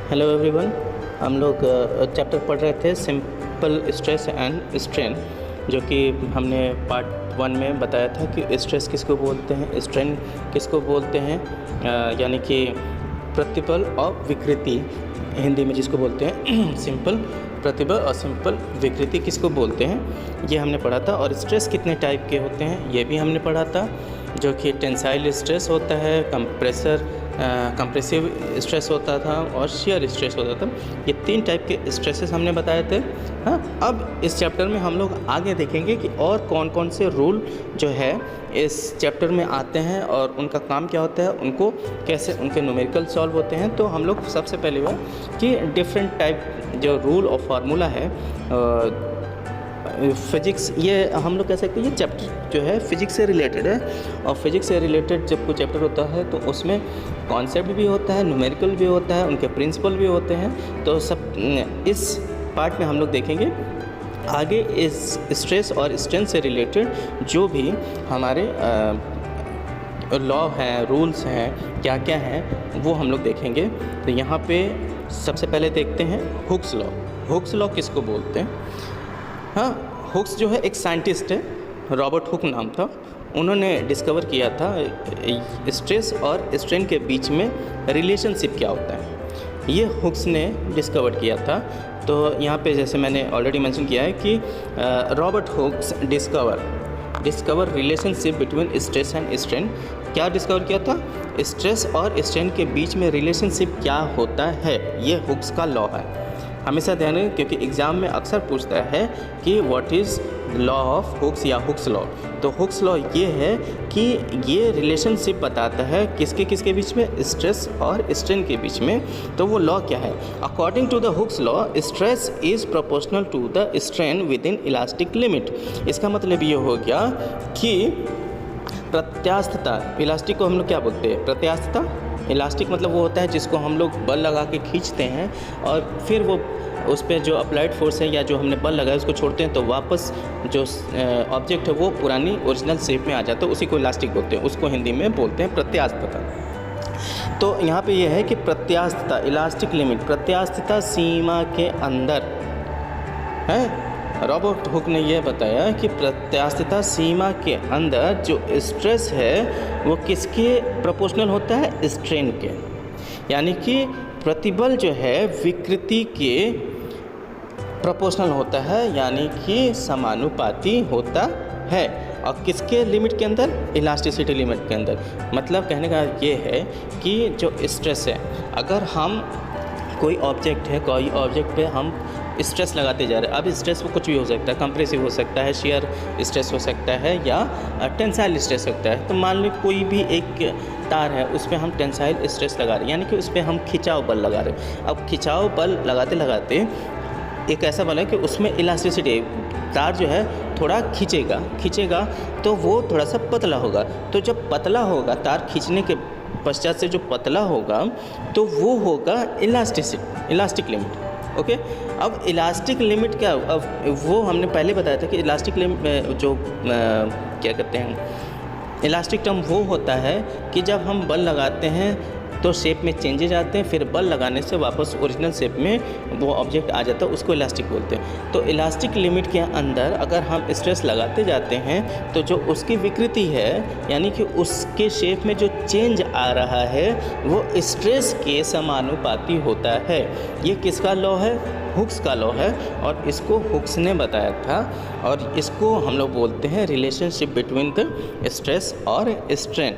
Hello everyone. हम लोग chapter पढ़ रहे थे सिंपल स्ट्रेस एंड स्ट्रेन, जो कि हमने पार्ट 1 में बताया था कि स्ट्रेस किसको बोलते हैं, स्ट्रेन किसको बोलते हैं, यानी कि प्रतिबल और विकृति हिंदी में जिसको बोलते हैं सिंपल प्रतिबल और सिंपल विकृति किसको बोलते हैं, ये हमने पढ़ा था। और स्ट्रेस कितने टाइप के होते हैं ये भी हमने पढ़ा था, जो कि टेंसाइल स्ट्रेस होता है, कंप्रेसिव स्ट्रेस होता था और शियर स्ट्रेस होता था। ये 3 टाइप के स्ट्रेसेस हमने बताए थे। हाँ, अब इस चैप्टर में हम लोग आगे देखेंगे कि और कौन कौन से रूल जो है इस चैप्टर में आते हैं और उनका काम क्या होता है, उनको कैसे उनके न्यूमेरिकल सॉल्व होते हैं। तो हम लोग सबसे पहले बात कि डिफरेंट टाइप जो रूल और फार्मूला है फिजिक्स, ये हम लोग कह सकते हैं ये चैप्टर जो है फिजिक्स से रिलेटेड है। और फिजिक्स से रिलेटेड जब कोई चैप्टर होता है तो उसमें कॉन्सेप्ट भी होता है, न्यूमेरिकल भी होता है, उनके प्रिंसिपल भी होते हैं। तो सब इस पार्ट में हम लोग देखेंगे आगे इस स्ट्रेस और स्ट्रेन से रिलेटेड जो भी हमारे लॉ हैं, रूल्स हैं, क्या क्या हैं वो हम लोग देखेंगे। तो यहाँ पे सबसे पहले देखते हैं हुक्स लॉ। हुक्स लॉ किसको बोलते हैं? हाँ, हुक्स जो है एक साइंटिस्ट है, रॉबर्ट हुक नाम था। उन्होंने डिस्कवर किया था स्ट्रेस और स्ट्रेन के बीच में रिलेशनशिप क्या होता है, ये हुक्स ने डिस्कवर किया था। तो यहाँ पे जैसे मैंने ऑलरेडी मेंशन किया है कि Robert Hooke's discover relationship between stress and strain. क्या डिस्कवर किया था? स्ट्रेस और स्ट्रेन के बीच में रिलेशनशिप क्या होता है, ये हुक्स का लॉ है। हमेशा ध्यान रखें क्योंकि एग्ज़ाम में अक्सर पूछता है कि what is law of Hooke's या हुक्स लॉ। तो हुक्स लॉ ये है कि ये रिलेशनशिप बताता है किसके बीच में, स्ट्रेस और स्ट्रेन के बीच में। तो वो लॉ क्या है? According to the Hooke's law, stress is proportional to the strain within elastic limit. इसका मतलब ये हो गया कि प्रत्यास्थता, इलास्टिक को हम लोग क्या बोलते हैं? प्रत्यास्थता। इलास्टिक मतलब वो होता है जिसको हम लोग बल लगा के खींचते हैं और फिर वो उस पर जो अप्लाइड फोर्स है या जो हमने बल लगाया उसको छोड़ते हैं तो वापस जो ऑब्जेक्ट है वो पुरानी ओरिजिनल शेप में आ जाता है, उसी को इलास्टिक बोलते हैं। उसको हिंदी में बोलते हैं प्रत्यास्थता। तो यहाँ पे ये है कि प्रत्यास्थता, इलास्टिक लिमिट, प्रत्यास्थता सीमा के अंदर है। रॉबर्ट हुक ने यह बताया कि प्रत्यास्थता सीमा के अंदर जो स्ट्रेस है वो किसके प्रोपोर्शनल होता है? स्ट्रेन के। यानी कि प्रतिबल जो है विकृति के प्रोपोर्शनल होता है, यानी कि समानुपाती होता है। और किसके लिमिट के अंदर? इलास्टिसिटी लिमिट के अंदर। मतलब कहने का ये है कि जो स्ट्रेस है, अगर हम कोई ऑब्जेक्ट है, कोई ऑब्जेक्ट पे हम स्ट्रेस लगाते जा रहे हैं, अब स्ट्रेस वो कुछ भी हो सकता है, कंप्रेसिव हो सकता है, शियर स्ट्रेस हो सकता है या टेंसाइल स्ट्रेस होता है। तो मान लो कोई भी एक तार है, उस पर हम टेंसाइल स्ट्रेस लगा रहे हैं, यानी कि उस पर हम खिंचाव बल लगा रहे हैं। अब खिंचाव बल लगाते लगाते एक ऐसा बल है कि उसमें इलास्टिसिटी, तार जो है थोड़ा खींचेगा तो वो थोड़ा सा पतला होगा। तो जब पतला होगा, तार खींचने के पश्चात से जो पतला होगा तो वो होगा इलास्टिक लिमिट। ओके, अब इलास्टिक लिमिट क्या? अब वो हमने पहले बताया था कि इलास्टिक लिमिट जो क्या कहते हैं, इलास्टिक टर्म वो होता है कि जब हम बल लगाते हैं तो शेप में चेंजेज आते हैं, फिर बल लगाने से वापस ओरिजिनल शेप में वो ऑब्जेक्ट आ जाता है, उसको इलास्टिक बोलते हैं। तो इलास्टिक लिमिट के अंदर अगर हम स्ट्रेस लगाते जाते हैं तो जो उसकी विकृति है, यानी कि उसके शेप में जो चेंज आ रहा है वो स्ट्रेस के समानुपाती होता है। ये किसका लॉ है? हुक्स का लॉ है। और इसको हुक्स ने बताया था और इसको हम लोग बोलते हैं रिलेशनशिप बिटवीन द स्ट्रेस और स्ट्रेन।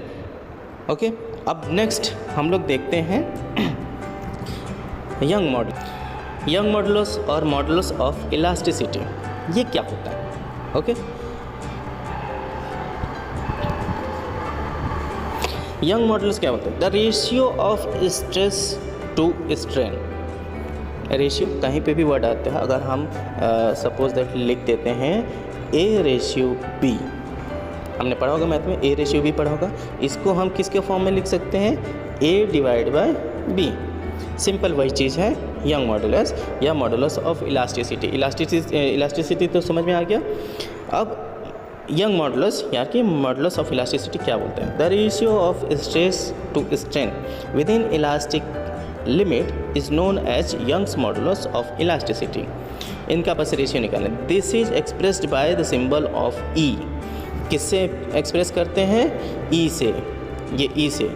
ओके, अब नेक्स्ट हम लोग देखते हैं यंग मॉडुलस और मॉडुलस ऑफ इलास्टिसिटी। ये क्या होता है? ओके, यंग मॉडुलस क्या होता है? The ratio of stress to strain. Ratio कहीं पे भी वर्ड आता है, अगर हम सपोज दैट लिख देते हैं A/B, हमने पढ़ा होगा मैथ में A/B पढ़ा होगा। इसको हम किसके फॉर्म में लिख सकते हैं? A/B। सिंपल वही चीज़ है यंग मॉडुलस या मॉडुलस ऑफ इलास्टिसिटी। इलास्टिसिटी तो समझ में आ गया। अब यंग मॉडुलस या कि मॉडुलस ऑफ इलास्टिसिटी क्या बोलते हैं? The ratio of stress to strain within elastic limit is known as Young's modulus of elasticity. इनका बस रेशियो निकालें। This is expressed by the symbol of E. किससे express करते हैं? ई से। ये ई से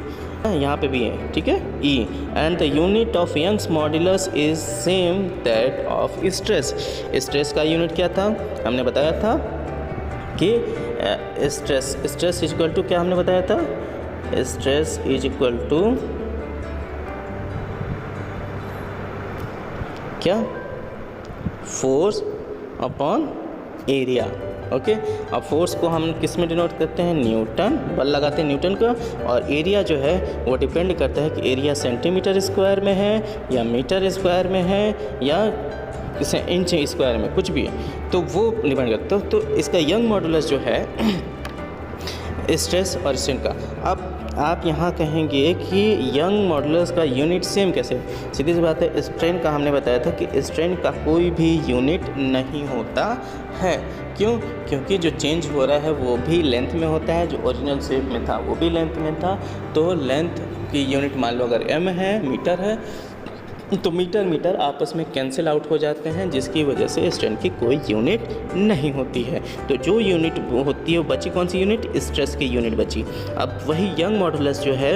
यहाँ पे भी है, ठीक है, E. And the unit of Young's modulus is same that of stress. Stress का यूनिट क्या था? हमने बताया था कि स्ट्रेस इज इक्वल टू क्या हमने बताया था? स्ट्रेस इज इक्वल टू क्या? Force upon area. ओके, अब फोर्स को हम किस में डिनोट करते हैं? न्यूटन। बल लगाते हैं न्यूटन का। और एरिया जो है वो डिपेंड करता है कि एरिया सेंटीमीटर स्क्वायर में है या मीटर स्क्वायर में है या इंच स्क्वायर में, कुछ भी है तो वो डिपेंड करता है। तो इसका यंग मॉडुलस जो है स्ट्रेस और स्ट्रेन का। अब आप यहाँ कहेंगे कि यंग मॉडुलस का यूनिट सेम कैसे? सीधी सी बात है, स्ट्रेन का हमने बताया था कि स्ट्रेन का कोई भी यूनिट नहीं होता है। क्यों? क्योंकि जो चेंज हो रहा है वो भी लेंथ में होता है, जो ओरिजिनल शेप में था वो भी लेंथ में था। तो लेंथ की यूनिट मान लो अगर m है, मीटर है, तो मीटर आपस में कैंसिल आउट हो जाते हैं, जिसकी वजह से स्ट्रेन की कोई यूनिट नहीं होती है। तो जो यूनिट होती है वो बची कौन सी यूनिट? स्ट्रेस की यूनिट बची। अब वही यंग मॉडुलस जो है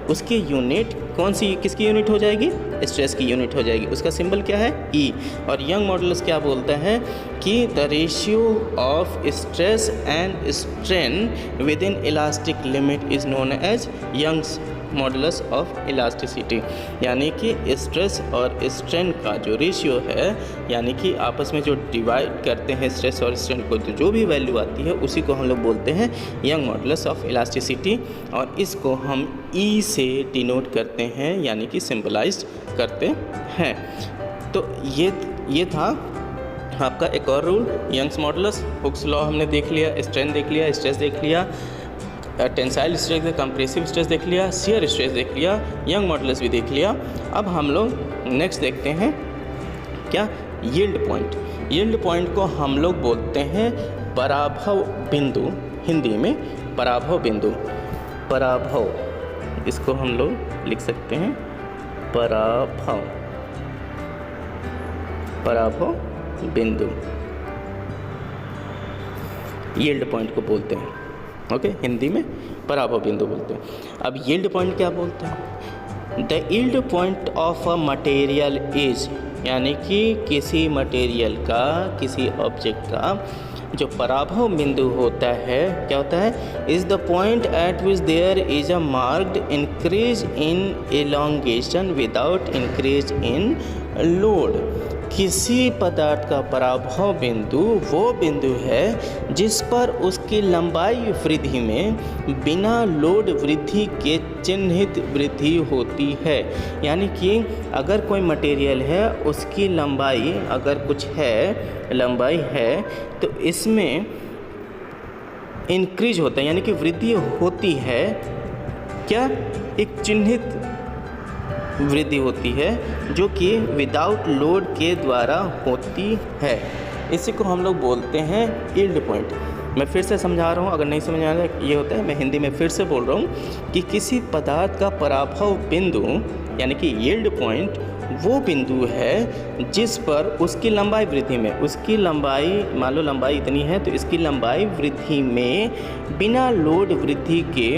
उसकी यूनिट कौन सी, किसकी यूनिट हो जाएगी? स्ट्रेस की यूनिट हो जाएगी। उसका सिंबल क्या है? ई। और यंग मॉडुलस क्या बोलता है कि the ratio of stress and strain within elastic limit is known as Young's modulus of elasticity. यानी कि स्ट्रेस और स्ट्रेन का जो रेशियो है, यानी कि आपस में जो डिवाइड करते हैं स्ट्रेस और स्ट्रेन को, तो जो भी वैल्यू आती है उसी को हम लोग बोलते हैं यंग मॉडुलस ऑफ इलास्टिसिटी। और इसको हम ई से डिनोट करते हैं, यानी कि सिंबलाइज करते हैं। तो ये था आपका एक और rule, Young's modulus. Hooke's law हमने देख लिया, स्ट्रेन देख लिया, स्ट्रेस देख लिया, टेंसाइल स्ट्रेस, कंप्रेसिव स्ट्रेस देख लिया, शियर स्ट्रेस देख लिया, यंग मॉडुलस भी देख लिया। अब हम लोग नेक्स्ट देखते हैं क्या? Yield point. यील्ड पॉइंट को हम लोग बोलते हैं पराभव बिंदु, हिंदी में पराभव बिंदु। पराभव, इसको हम लोग लिख सकते हैं पराभव, पराभव बिंदु यील्ड पॉइंट को बोलते हैं। ओके, हिंदी में पराभव बिंदु बोलते हैं। अब यील्ड पॉइंट क्या बोलते हैं? The yield point of a material is, यानी कि किसी मटेरियल का, किसी ऑब्जेक्ट का जो पराभव बिंदु होता है, क्या होता है? Is the point at which there is a marked increase in elongation without increase in load. किसी पदार्थ का पराभव बिंदु वो बिंदु है जिस पर उसकी लंबाई वृद्धि में बिना लोड वृद्धि के चिन्हित वृद्धि होती है। यानी कि अगर कोई मटेरियल है, उसकी लंबाई अगर कुछ है, लंबाई है, तो इसमें इंक्रीज होता है, यानी कि वृद्धि होती है। क्या? एक चिन्हित वृद्धि होती है जो कि विदाउट लोड के द्वारा होती है। इसी को हम लोग बोलते हैं यील्ड पॉइंट। मैं फिर से समझा रहा हूँ, अगर नहीं समझ आ रहा है ये होता है, मैं हिंदी में फिर से बोल रहा हूँ कि किसी पदार्थ का पराभव बिंदु, यानी कि यील्ड पॉइंट, वो बिंदु है जिस पर उसकी लंबाई वृद्धि में, उसकी लंबाई, मान लो लंबाई इतनी है तो इसकी लंबाई वृद्धि में बिना लोड वृद्धि के,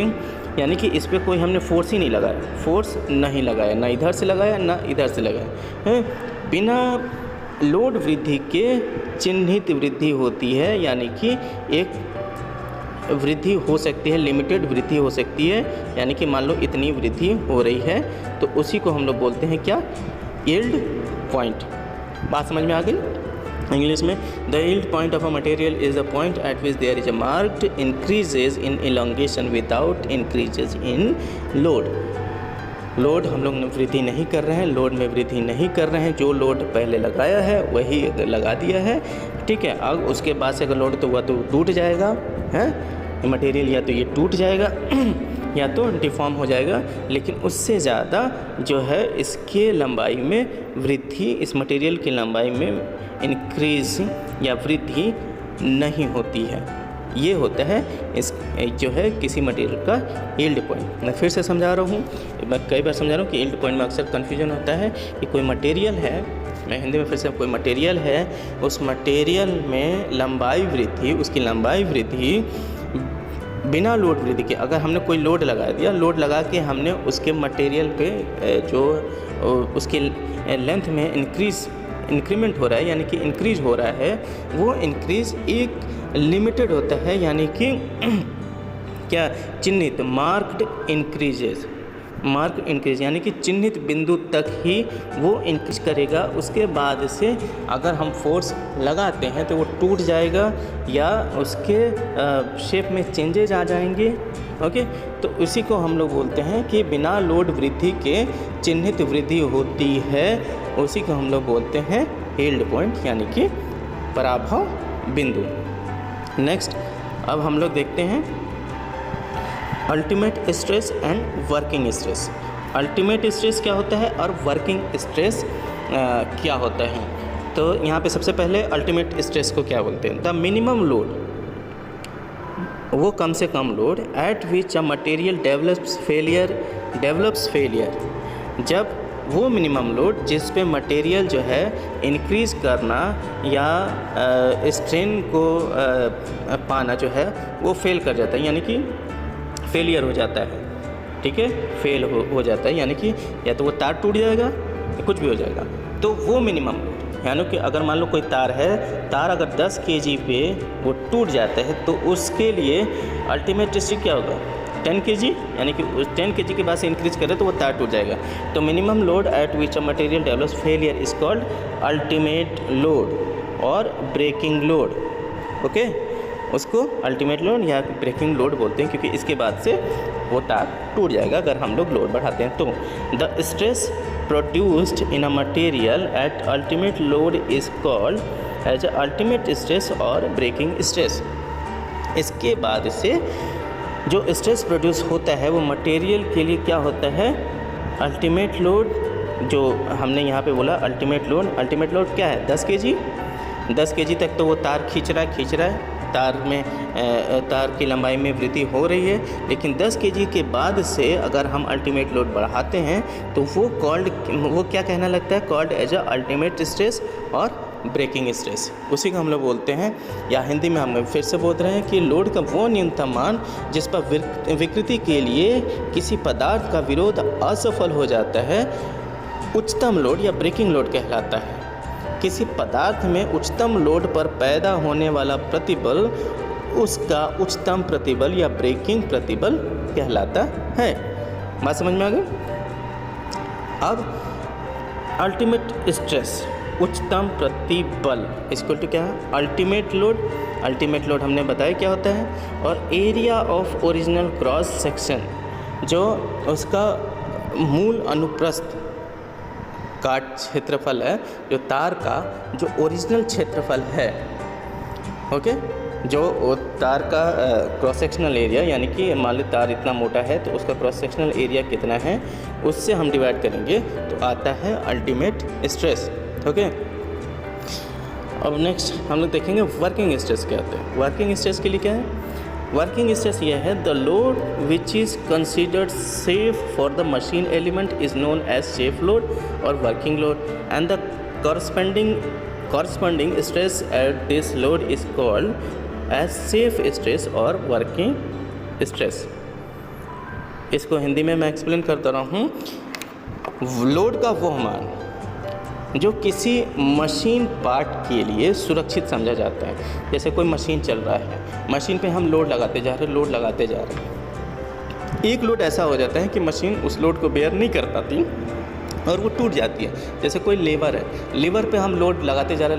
यानी कि इस पर कोई हमने फोर्स ही नहीं लगाया, फोर्स नहीं लगाया, ना इधर से लगाया ना इधर से लगाया है, बिना लोड वृद्धि के चिन्हित वृद्धि होती है। यानी कि एक वृद्धि हो सकती है, लिमिटेड वृद्धि हो सकती है, यानी कि मान लो इतनी वृद्धि हो रही है, तो उसी को हम लोग बोलते हैं क्या? Yield point. बात समझ में आ गई? इंग्लिश में the yield point of a material is the point at which there is a marked increases in elongation without increases in load. Load हम लोग वृद्धि नहीं कर रहे हैं, लोड में वृद्धि नहीं कर रहे हैं, जो लोड पहले लगाया है वही लगा दिया है, ठीक है। अब उसके बाद से अगर लोड तो हुआ तो टूट जाएगा, है मटेरियल, या तो ये टूट जाएगा या तो डिफॉर्म हो जाएगा, लेकिन उससे ज़्यादा जो है इसके लंबाई में वृद्धि, इस मटेरियल की लंबाई में इंक्रीज या वृद्धि नहीं होती है। ये होता है इस जो है किसी मटेरियल का यील्ड पॉइंट। मैं फिर से समझा रहा हूँ, मैं कई बार समझा रहा हूँ कि यील्ड पॉइंट में अक्सर कन्फ्यूजन होता है कि कोई मटेरियल है, मैं हिंदी में फिर से, कोई मटेरियल है, उस मटेरियल में लंबाई वृद्धि, उसकी लंबाई वृद्धि बिना लोड वृद्धि के, अगर हमने कोई लोड लगा दिया, लोड लगा के हमने उसके मटेरियल पे जो उसकी लेंथ में इंक्रीमेंट हो रहा है, यानी कि इंक्रीज हो रहा है, वो इंक्रीज एक लिमिटेड होता है, यानी कि क्या चिन्हित मार्क्ड इंक्रीज यानी कि चिन्हित बिंदु तक ही वो इंक्रीज करेगा। उसके बाद से अगर हम फोर्स लगाते हैं तो वो टूट जाएगा या उसके शेप में चेंजेज आ जाएंगे। ओके, तो उसी को हम लोग बोलते हैं कि बिना लोड वृद्धि के चिन्हित वृद्धि होती है, उसी को हम लोग बोलते हैं यील्ड पॉइंट, यानी कि पराभव बिंदु। नेक्स्ट अब हम लोग देखते हैं ultimate stress and working stress. Ultimate stress क्या होता है और वर्किंग स्ट्रेस क्या होता है। तो यहाँ पे सबसे पहले अल्टीमेट स्ट्रेस को क्या बोलते हैं, द मिनिमम लोड, वो कम से कम load at which a material develops failure, जब वो मिनिमम लोड जिस पे मटेरियल जो है इंक्रीज़ करना या स्ट्रेन को पाना जो है वो फेल कर जाता है, यानी कि फेलियर हो जाता है। ठीक है, फेल हो जाता है, यानी कि या तो वो तार टूट जाएगा या कुछ भी हो जाएगा। तो वो मिनिमम लोड, यानी कि अगर मान लो कोई तार है, तार अगर 10 kg पे वो टूट जाता है तो उसके लिए अल्टीमेट स्ट्रेस क्या होगा, 10 kg, यानी कि 10 kg के बाद से इंक्रीज करे तो वो तार टूट जाएगा। तो minimum load at which a material develops failure is called ultimate load और ब्रेकिंग लोड। ओके, उसको अल्टीमेट लोड या ब्रेकिंग लोड बोलते हैं, क्योंकि इसके बाद से वो तार टूट जाएगा अगर हम लोग लोड बढ़ाते हैं। तो the stress produced in a material at ultimate load is called as ultimate stress और ब्रेकिंग स्ट्रेस। इसके बाद से जो स्ट्रेस प्रोड्यूस होता है वो मटेरियल के लिए क्या होता है, अल्टीमेट लोड। जो हमने यहाँ पे बोला अल्टीमेट लोड क्या है, 10 kg। 10 kg तक तो वो तार खींच रहा है, तार की लंबाई में वृद्धि हो रही है। लेकिन 10 kg के बाद से अगर हम अल्टीमेट लोड बढ़ाते हैं तो वो क्या कहना लगता है, called as a ultimate stress और ब्रेकिंग स्ट्रेस। उसी को हम लोग बोलते हैं, या हिंदी में हम फिर से बोल रहे हैं कि लोड का वो न्यूनतम मान जिस पर विकृति के लिए किसी पदार्थ का विरोध असफल हो जाता है, उच्चतम लोड या ब्रेकिंग लोड कहलाता है। किसी पदार्थ में उच्चतम लोड पर पैदा होने वाला प्रतिबल उसका उच्चतम प्रतिबल या ब्रेकिंग प्रतिबल कहलाता है। बात समझ में आ गई। अब अल्टीमेट स्ट्रेस, उच्चतम प्रतिबल इक्वल टू क्या है, अल्टीमेट लोड हमने बताया क्या होता है, और area of original cross section, जो उसका मूल अनुप्रस्थ काट क्षेत्रफल है, जो तार का जो ओरिजिनल क्षेत्रफल है। ओके, जो तार का क्रॉस सेक्शनल एरिया, यानी कि मान लो तार इतना मोटा है तो उसका क्रॉस सेक्शनल एरिया कितना है, उससे हम डिवाइड करेंगे तो आता है अल्टीमेट स्ट्रेस। ओके, अब नेक्स्ट हम लोग देखेंगे वर्किंग स्ट्रेस क्या होता है। वर्किंग स्ट्रेस के लिए क्या है, वर्किंग स्ट्रेस यह है, the load which is considered safe for the machine element is known as safe load और working load, and the corresponding stress at this load is called as safe stress और working stress. इसको हिंदी में मैं explain करता रहा हूँ। Load का वो मान जो किसी मशीन पार्ट के लिए सुरक्षित समझा जाता है। जैसे कोई मशीन चल रहा है, मशीन पे हम लोड लगाते जा रहे हैं, एक लोड ऐसा हो जाता है कि मशीन उस लोड को बेयर नहीं कर पाती और वो टूट जाती है। जैसे कोई लीवर है, लीवर पे हम लोड लगाते जा रहे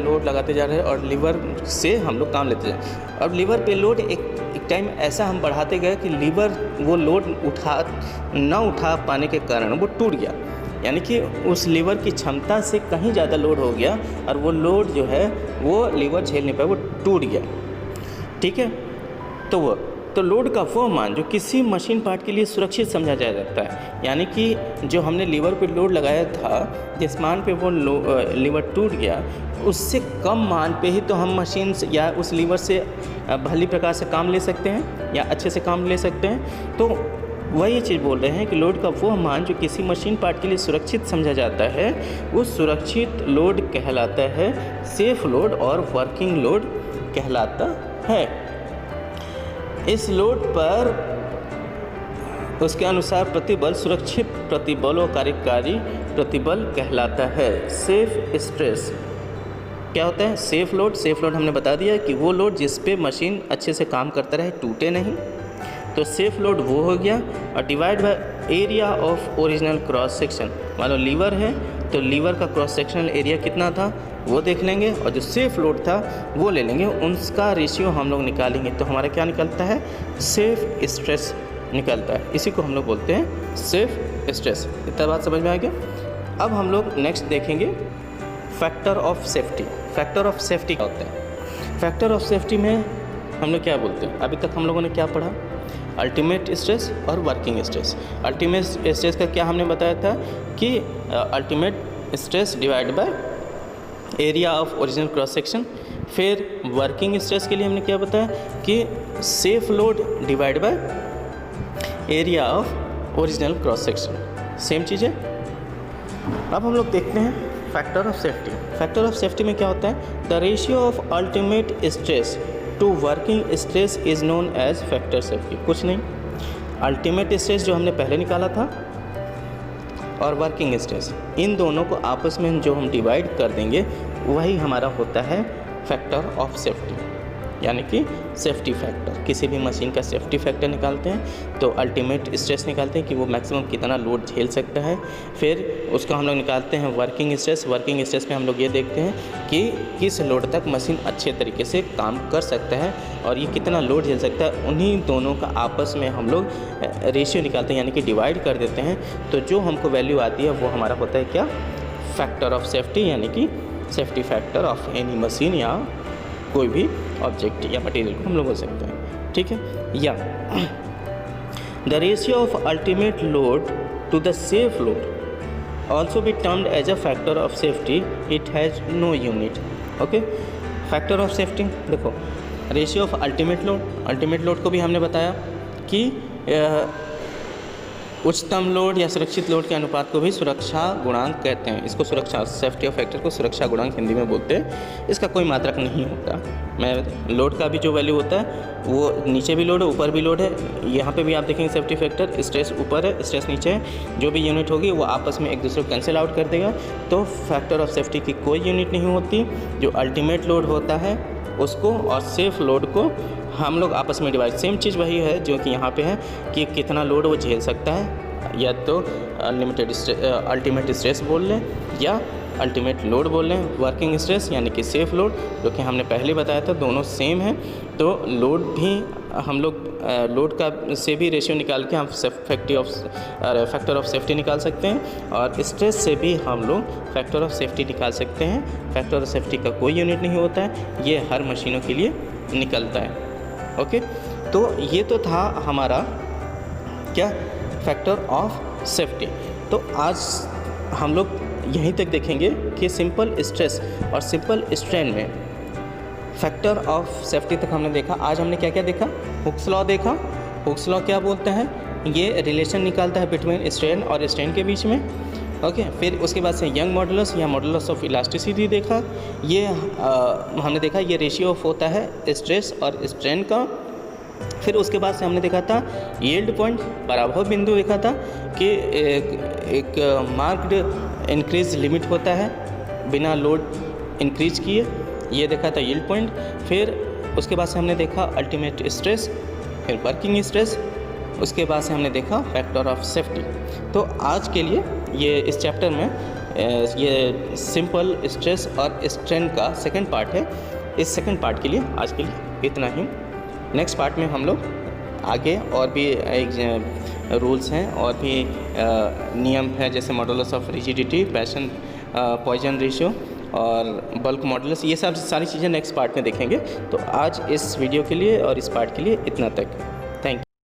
हैं और लीवर से हम लोग काम लेते जाए, और लीवर पे लोड एक टाइम ऐसा हम बढ़ाते गए कि लीवर वो लोड ना उठा पाने के कारण वो टूट गया, यानी कि उस लीवर की क्षमता से कहीं ज़्यादा लोड हो गया और वो लोड जो है वो लीवर झेल नहीं पाया, वो टूट गया। ठीक है, तो लोड का वो मान जो किसी मशीन पार्ट के लिए सुरक्षित समझा जा सकता है, यानी कि जो हमने लीवर पे लोड लगाया था, जिस मान पे वो लीवर टूट गया, उससे कम मान पे ही तो हम मशीन से या उस लीवर से भली प्रकार से काम ले सकते हैं या अच्छे से काम ले सकते हैं। तो वही चीज़ बोल रहे हैं कि लोड का वो मान जो किसी मशीन पार्ट के लिए सुरक्षित समझा जाता है, उस सुरक्षित लोड कहलाता है सेफ लोड और वर्किंग लोड कहलाता है। इस लोड पर उसके अनुसार प्रतिबल सुरक्षित प्रतिबल और कार्यकारी प्रतिबल कहलाता है। सेफ स्ट्रेस क्या होता है? सेफ लोड हमने बता दिया कि वो लोड जिस पे मशीन अच्छे से काम करता रहे, टूटे नहीं। तो सेफ लोड वो हो गया। और divide by area of original cross section, मान लो लीवर है तो लीवर का क्रॉस सेक्शनल एरिया कितना था वो देख लेंगे, और जो सेफ लोड था वो ले लेंगे, उसका रेशियो हम लोग निकालेंगे तो हमारा क्या निकलता है? सेफ स्ट्रेस निकलता है। इसी को हम लोग बोलते हैं सेफ स्ट्रेस। इतना बात समझ में आ गया। अब हम लोग नेक्स्ट देखेंगे factor of safety. Factor of safety क्या होता है? फैक्टर ऑफ सेफ्टी में हम लोग क्या बोलते हैं? अभी तक हम लोगों ने क्या पढ़ा? अल्टीमेट स्ट्रेस और वर्किंग स्ट्रेस। अल्टीमेट स्ट्रेस का क्या हमने बताया था कि ultimate stress divide by area of original cross section. फिर वर्किंग स्ट्रेस के लिए हमने क्या बताया कि safe load divide by area of original cross section. Same चीज़ है। अब हम लोग देखते हैं factor of safety. Factor of safety में क्या होता है? The ratio of ultimate stress to working stress is known age factor safety. कुछ नहीं, अल्टीमेट स्ट्रेस जो हमने पहले निकाला था और वर्किंग स्ट्रेस, इन दोनों को आपस में जो हम डिवाइड कर देंगे वही हमारा होता है फैक्टर ऑफ सेफ्टी, यानी कि सेफ्टी फैक्टर। किसी भी मशीन का सेफ्टी फैक्टर निकालते हैं तो अल्टीमेट स्ट्रेस निकालते हैं कि वो मैक्सिमम कितना लोड झेल सकता है। फिर उसको हम लोग निकालते हैं वर्किंग स्ट्रेस। वर्किंग स्ट्रेस में हम लोग ये देखते हैं कि किस लोड तक मशीन अच्छे तरीके से काम कर सकता है और ये कितना लोड झेल सकता है। उन्हीं दोनों का आपस में हम लोग रेशियो निकालते हैं, यानी कि डिवाइड कर देते हैं। तो जो हमको वैल्यू आती है वो हमारा होता है क्या? फैक्टर ऑफ सेफ्टी, यानी कि safety factor of any machine या कोई भी ऑब्जेक्ट या मटेरियल को हम लोग बोल सकते हैं। ठीक है। या the ratio of ultimate load to the safe load also be termed as a factor of safety. It has no unit. Okay, factor of safety देखो, रेशियो ऑफ अल्टीमेट लोड को भी हमने बताया कि उच्चतम लोड या सुरक्षित लोड के अनुपात को भी सुरक्षा गुणांक कहते हैं। इसको सुरक्षा, सेफ्टी ऑफ फैक्टर को सुरक्षा गुणांक हिंदी में बोलते हैं। इसका कोई मात्रक नहीं होता। मैं लोड का भी जो वैल्यू होता है वो नीचे भी लोड है, ऊपर भी लोड है। यहाँ पे भी आप देखेंगे सेफ्टी फैक्टर, स्ट्रेस ऊपर है, स्ट्रेस नीचे है। जो भी यूनिट होगी वो आपस में एक दूसरे को कैंसिल आउट कर देगा। तो फैक्टर ऑफ सेफ्टी की कोई यूनिट नहीं होती। जो अल्टीमेट लोड होता है उसको और सेफ लोड को हम लोग आपस में डिवाइड, सेम चीज़ वही है जो कि यहाँ पे है कि कितना लोड वो झेल सकता है। या तो अल्टीमेट स्ट्रेस बोल लें या अल्टीमेट लोड बोल लें। वर्किंग स्ट्रेस यानी कि सेफ लोड, जो कि हमने पहले बताया था, दोनों सेम है। तो लोड भी हम लोग लोड का से भी रेशियो निकाल के हम फैक्टर ऑफ सेफ्टी निकाल सकते हैं, और स्ट्रेस से भी हम लोग फैक्टर ऑफ सेफ्टी निकाल सकते हैं। फैक्टर ऑफ सेफ्टी का कोई यूनिट नहीं होता है, ये हर मशीनों के लिए निकलता है। ओके, तो ये तो था हमारा क्या? Factor of safety. तो आज हम लोग यहीं तक देखेंगे कि सिंपल स्ट्रेस और सिंपल स्ट्रेन में फैक्टर ऑफ सेफ्टी तक हमने देखा। आज हमने क्या क्या देखा? हुक्स लॉ देखा। हुक्स लॉ क्या बोलता है? ये रिलेशन निकालता है बिटवीन स्ट्रेन और स्ट्रेन के बीच में। ओके, फिर उसके बाद से यंग मॉडुलस या मॉडुलस ऑफ इलास्टिसिटी देखा। ये हमने देखा ये रेशियो होता है स्ट्रेस और स्ट्रेन का। फिर उसके बाद से हमने देखा था यील्ड पॉइंट, पराभव बिंदु देखा था कि एक मार्क्ड इंक्रीज लिमिट होता है बिना लोड इंक्रीज किए, ये देखा था यील्ड पॉइंट। फिर उसके बाद से हमने देखा अल्टीमेट स्ट्रेस, फिर वर्किंग स्ट्रेस, उसके बाद से हमने देखा फैक्टर ऑफ सेफ्टी। तो आज के लिए ये इस चैप्टर में ये सिंपल स्ट्रेस और स्ट्रेन का सेकंड पार्ट है। इस सेकंड पार्ट के लिए आज के लिए इतना ही। नेक्स्ट पार्ट में हम लोग आगे और भी एक रूल्स हैं और भी नियम हैं, जैसे modulus of rigidity, Poisson ratio और बल्क मॉडुलस, ये सब सारी चीज़ें नेक्स्ट पार्ट में देखेंगे। तो आज इस वीडियो के लिए और इस पार्ट के लिए इतना तक।